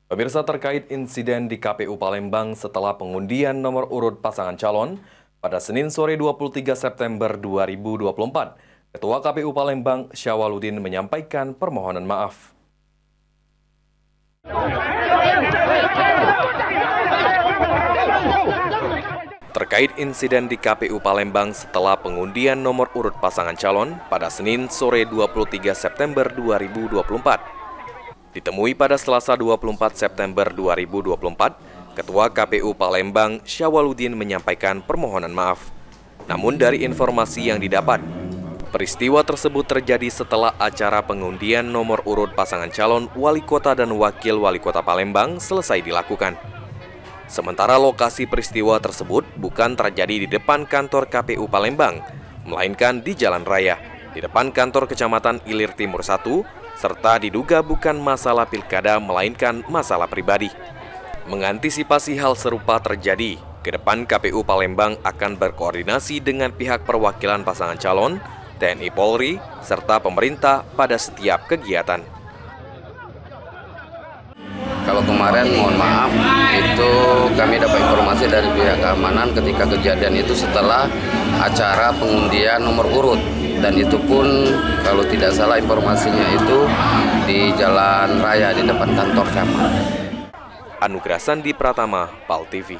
Pemirsa, terkait insiden di KPU Palembang setelah pengundian nomor urut pasangan calon pada Senin sore 23 September 2024, Ketua KPU Palembang Syawaludin menyampaikan permohonan maaf. Terkait insiden di KPU Palembang setelah pengundian nomor urut pasangan calon pada Senin sore 23 September 2024, ditemui pada Selasa 24 September 2024, Ketua KPU Palembang Syawaludin menyampaikan permohonan maaf. Namun dari informasi yang didapat, peristiwa tersebut terjadi setelah acara pengundian nomor urut pasangan calon wali kota dan wakil wali kota Palembang selesai dilakukan. Sementara lokasi peristiwa tersebut bukan terjadi di depan kantor KPU Palembang, melainkan di jalan raya, di depan kantor Kecamatan Ilir Timur 1, serta diduga bukan masalah pilkada melainkan masalah pribadi. Mengantisipasi hal serupa terjadi, ke depan KPU Palembang akan berkoordinasi dengan pihak perwakilan pasangan calon, TNI Polri, serta pemerintah pada setiap kegiatan. Kalau kemarin, mohon maaf, itu kami dapat informasi dari pihak keamanan ketika kejadian itu setelah acara pengundian nomor urut. Dan itu pun kalau tidak salah informasinya itu di jalan raya di depan kantor camat. Anugrah Sandi Pratama, PAL TV.